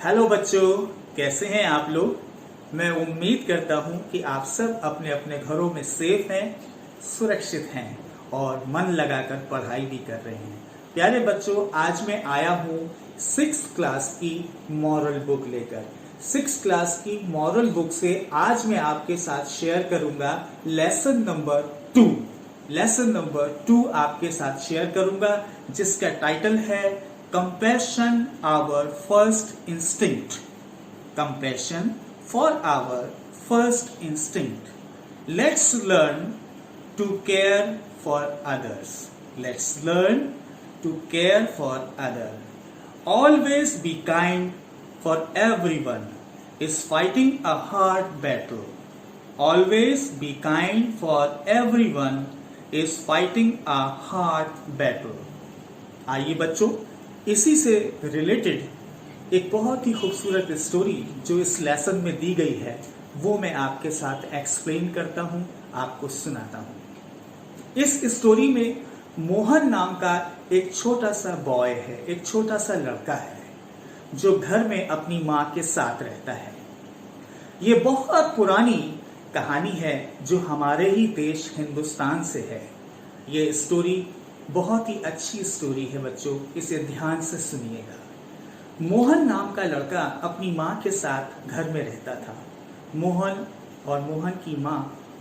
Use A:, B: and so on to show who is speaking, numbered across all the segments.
A: Hello बच्चों, कैसे हैं आप लोग। मैं उम्मीद करता हूं कि आप सब अपने अपने घरों में सेफ हैं, सुरक्षित हैं और मन लगाकर पढ़ाई भी कर रहे हैं। प्यारे बच्चों, आज मैं आया हूं 6th क्लास की मॉरल बुक लेकर। 6th क्लास की मॉरल बुक से आज मैं आपके साथ शेयर करूंगा लेसन नंबर 2। लेसन नंबर 2 आपके साथ शेयर करूंगा, जिसका टाइटल है Compassion, our first instinct. Compassion for our first instinct. Let's learn to care for others. Let's learn to care for others. Always be kind, for everyone is fighting a hard battle. Always be kind, for everyone is fighting a hard battle. आइए बच्चों, इसी से related एक बहुत ही खूबसूरत story जो इस lesson में दी गई है वो मैं आपके साथ एक्सप्लेन करता हूं, आपको सुनाता हूं। इस स्टोरी में मोहन नाम का एक छोटा सा बॉय है, एक छोटा सा लड़का है जो घर में अपनी माँ के साथ रहता है। ये बहुत पुरानी कहानी है जो हमारे ही देश हिंदुस्तान से है। ये स्टोरी बहुत ही अच्छी स्टोरी है बच्चों, इसे ध्यान से सुनिएगा। मोहन नाम का लड़का अपनी माँ के साथ घर में रहता था। मोहन और मोहन की माँ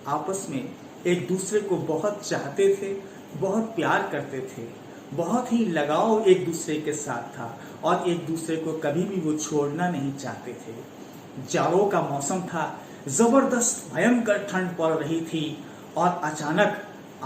A: आपस में एक दूसरे को बहुत चाहते थे, बहुत प्यार करते थे, बहुत ही लगाव एक दूसरे के साथ था और एक दूसरे को कभी भी वो छोड़ना नहीं चाहते थे। जाड़ों का मौसम था, जबरदस्त भयंकर ठंड पड़ रही थी और अचानक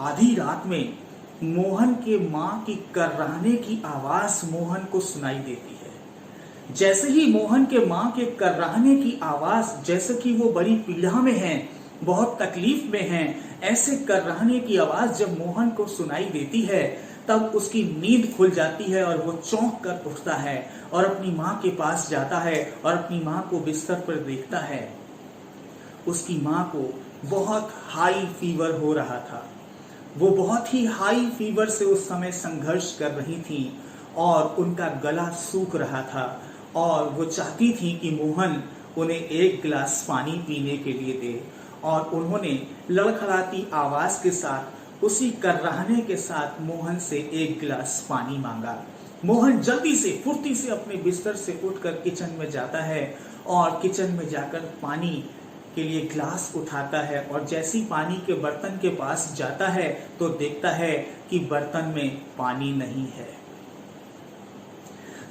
A: आधी रात में मोहन के माँ की कर्राहने की आवाज मोहन को सुनाई देती है। जैसे ही मोहन के माँ के कर्राहने की आवाज, जैसे कि वो बड़ी पीड़ा में हैं, बहुत तकलीफ में हैं, ऐसे कर्राहने की आवाज जब मोहन को सुनाई देती है तब उसकी नींद खुल जाती है और वो चौंक कर उठता है और अपनी माँ के पास जाता है और अपनी माँ को बिस्तर पर देखता है। उसकी माँ को बहुत हाई फीवर हो रहा था। वो बहुत ही हाई फीवर से उस समय संघर्ष कर रही थी और उनका गला सूख रहा था और वो चाहती थी कि मोहन उन्हें एक गिलास पानी पीने के लिए दे। और उन्होंने लड़खड़ाती आवाज के साथ, उसी कर्राहने के साथ मोहन से एक गिलास पानी मांगा। मोहन जल्दी से, फुर्ती से अपने बिस्तर से उठकर किचन में जाता है और किचन में जाकर पानी के लिए ग्लास उठाता है और जैसी पानी के बर्तन के पास जाता है तो देखता है कि बर्तन में पानी नहीं है।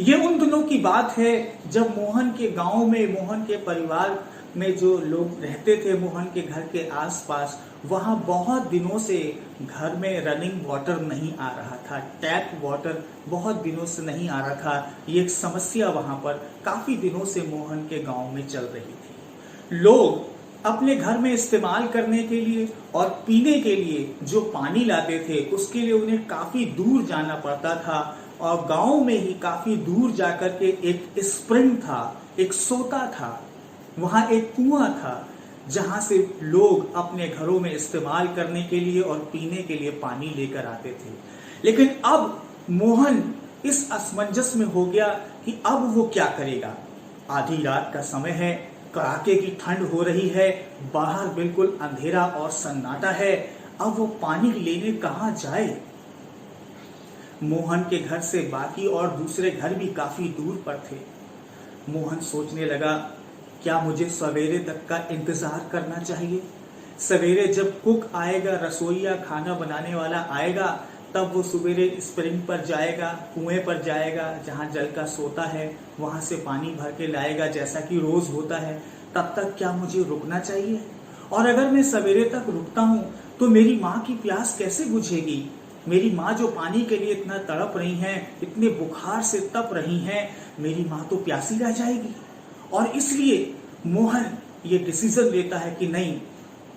A: ये उन दिनों की बात है जब मोहन के गांव में, मोहन के परिवार में जो लोग रहते थे मोहन के घर के आसपास, वहां बहुत दिनों से घर में रनिंग वाटर नहीं आ रहा था। टैप वाटर बहुत दिनों से नहीं आ रहा था। ये एक समस्या वहां पर काफी दिनों से मोहन के गांव में चल रही थी। लोग अपने घर में इस्तेमाल करने के लिए और पीने के लिए जो पानी लाते थे उसके लिए उन्हें काफी दूर जाना पड़ता था और गांव में ही काफी दूर जाकर के एक स्प्रिंग था, एक सोता था, वहां एक कुआं था जहां से लोग अपने घरों में इस्तेमाल करने के लिए और पीने के लिए पानी लेकर आते थे। लेकिन अब मोहन इस असमंजस में हो गया कि अब वो क्या करेगा। आधी रात का समय है, कड़ाके की ठंड हो रही है, बाहर बिल्कुल अंधेरा और सन्नाटा है। अब वो पानी लेने कहां जाए। मोहन के घर से बाकी और दूसरे घर भी काफी दूर पर थे। मोहन सोचने लगा, क्या मुझे सवेरे तक का इंतजार करना चाहिए। सवेरे जब कुक आएगा, रसोईया खाना बनाने वाला आएगा, तब वो सवेरे स्प्रिंग पर जाएगा, कुएं पर जाएगा जहां जल का सोता है, वहां से पानी भर के लाएगा जैसा कि रोज होता है। तब तक क्या मुझे रुकना चाहिए? और अगर मैं सवेरे तक रुकता हूं तो मेरी माँ की प्यास कैसे बुझेगी। मेरी माँ जो पानी के लिए इतना तड़प रही हैं, इतने बुखार से तप रही हैं, मेरी माँ तो प्यासी रह जाएगी। और इसलिए मोहन ये डिसीजन लेता है कि नहीं,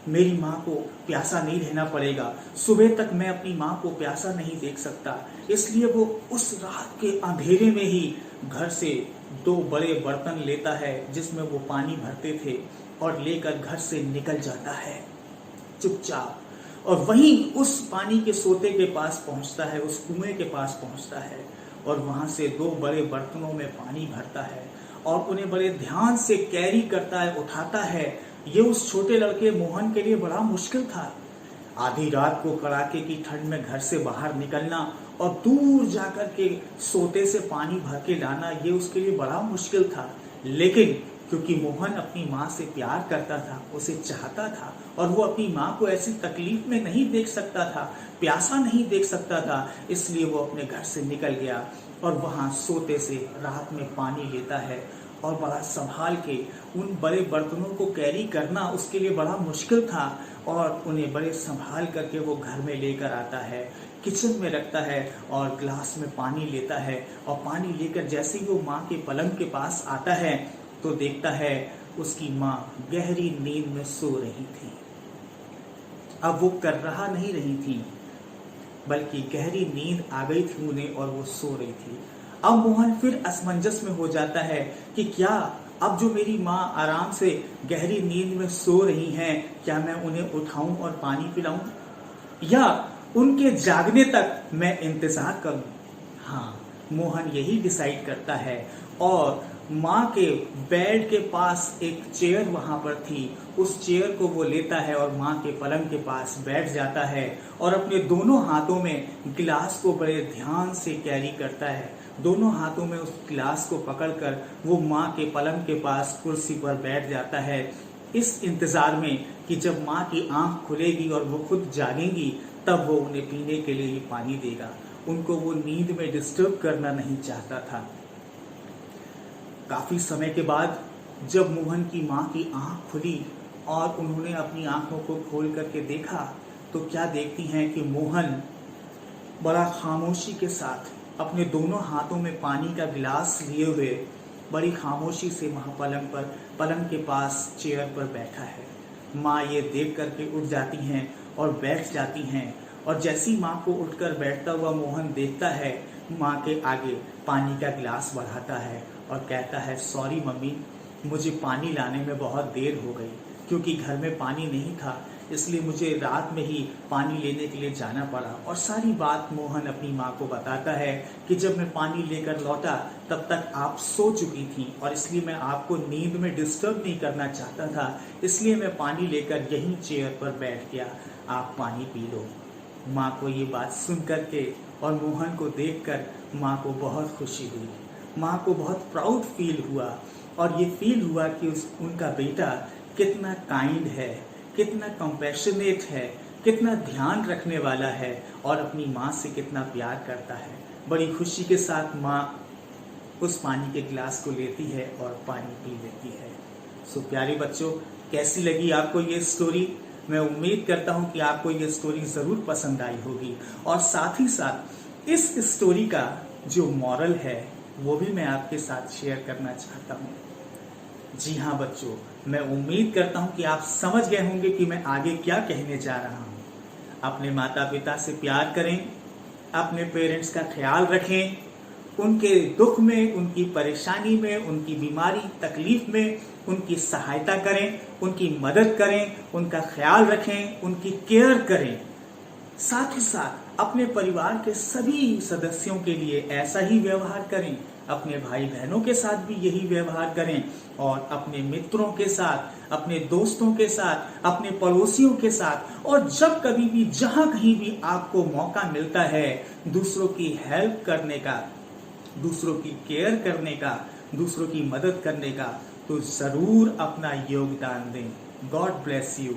A: मेरी माँ को प्यासा नहीं रहना पड़ेगा, सुबह तक मैं अपनी माँ को प्यासा नहीं देख सकता। इसलिए वो उस रात के अंधेरे में ही घर से 2 बड़े बर्तन लेता है जिसमें वो पानी भरते थे और लेकर घर से निकल जाता है चुपचाप। और वहीं उस पानी के सोते के पास पहुंचता है, उस कुएं के पास पहुंचता है और वहां से 2 बड़े बर्तनों में पानी भरता है और उन्हें बड़े ध्यान से कैरी करता है, उठाता है। ये उस छोटे लड़के मोहन के लिए बड़ा मुश्किल था। आधी रात को कड़ाके की ठंड में घर से बाहर निकलना और दूर जाकर के सोते से पानी भर के लाना, ये उसके लिए बड़ा मुश्किल था। लेकिन क्योंकि मोहन अपनी माँ से प्यार करता था, उसे चाहता था, और वो अपनी माँ को ऐसी तकलीफ में नहीं देख सकता था, प्यासा नहीं देख सकता था, इसलिए वो अपने घर से निकल गया और वहाँ सोते से रात में पानी लेता है। और बड़ा संभाल के उन बड़े बर्तनों को कैरी करना उसके लिए बड़ा मुश्किल था, और उन्हें बड़े संभाल करके वो घर में लेकर आता है, किचन में रखता है और ग्लास में पानी लेता है। और पानी लेकर जैसे ही वो माँ के पलंग के पास आता है तो देखता है उसकी माँ गहरी नींद में सो रही थी। अब वो कर रहा नहीं रही थी, बल्कि गहरी नींद आ गई थी उन्हें और वो सो रही थी। अब मोहन फिर असमंजस में हो जाता है कि क्या अब जो मेरी माँ आराम से गहरी नींद में सो रही हैं, क्या मैं उन्हें उठाऊं और पानी पिलाऊं, या उनके जागने तक मैं इंतजार करूं। हाँ, मोहन यही डिसाइड करता है। और माँ के बेड के पास एक चेयर वहां पर थी, उस चेयर को वो लेता है और माँ के पलंग के पास बैठ जाता है और अपने दोनों हाथों में गिलास को बड़े ध्यान से कैरी करता है। दोनों हाथों में उस गिलास को पकड़कर वो माँ के पलंग के पास कुर्सी पर बैठ जाता है, इस इंतजार में कि जब माँ की आंख खुलेगी और वो खुद जागेंगी तब वो उन्हें पीने के लिए ही पानी देगा। उनको वो नींद में डिस्टर्ब करना नहीं चाहता था। काफी समय के बाद जब मोहन की माँ की आंख खुली और उन्होंने अपनी आंखों को खोल करके देखा तो क्या देखती हैं कि मोहन बड़ा खामोशी के साथ अपने दोनों हाथों में पानी का गिलास लिए हुए बड़ी खामोशी से वहाँ पलंग के पास चेयर पर बैठा है। माँ ये देख करके उठ जाती हैं और बैठ जाती हैं, और जैसी माँ को उठकर बैठता हुआ मोहन देखता है, माँ के आगे पानी का गिलास बढ़ाता है और कहता है, सॉरी मम्मी, मुझे पानी लाने में बहुत देर हो गई, क्योंकि घर में पानी नहीं था, इसलिए मुझे रात में ही पानी लेने के लिए जाना पड़ा। और सारी बात मोहन अपनी माँ को बताता है कि जब मैं पानी लेकर लौटा तब तक आप सो चुकी थी, और इसलिए मैं आपको नींद में डिस्टर्ब नहीं करना चाहता था, इसलिए मैं पानी लेकर यहीं चेयर पर बैठ गया, आप पानी पी लो। माँ को ये बात सुन करके और मोहन को देखकर माँ को बहुत खुशी हुई, माँ को बहुत प्राउड फील हुआ, और ये फील हुआ कि उनका बेटा कितना काइंड है, कितना कंपैशनेट है, कितना ध्यान रखने वाला है, और अपनी माँ से कितना प्यार करता है। बड़ी खुशी के साथ माँ उस पानी के गिलास को लेती है और पानी पी लेती है। सो प्यारे बच्चों, कैसी लगी आपको ये स्टोरी? मैं उम्मीद करता हूँ कि आपको ये स्टोरी ज़रूर पसंद आई होगी, और साथ ही साथ इस स्टोरी का जो मॉरल है वो भी मैं आपके साथ शेयर करना चाहता हूँ। जी हाँ बच्चों, मैं उम्मीद करता हूँ कि आप समझ गए होंगे कि मैं आगे क्या कहने जा रहा हूँ। अपने माता पिता से प्यार करें, अपने पेरेंट्स का ख्याल रखें, उनके दुख में, उनकी परेशानी में, उनकी बीमारी तकलीफ में उनकी सहायता करें, उनकी मदद करें, उनका ख्याल रखें, उनकी केयर करें। साथ ही साथ अपने परिवार के सभी सदस्यों के लिए ऐसा ही व्यवहार करें, अपने भाई बहनों के साथ भी यही व्यवहार करें, और अपने मित्रों के साथ, अपने दोस्तों के साथ, अपने पड़ोसियों के साथ, और जब कभी भी जहां कहीं भी आपको मौका मिलता है दूसरों की हेल्प करने का, दूसरों की केयर करने का, दूसरों की मदद करने का, तो जरूर अपना योगदान दें। God bless you.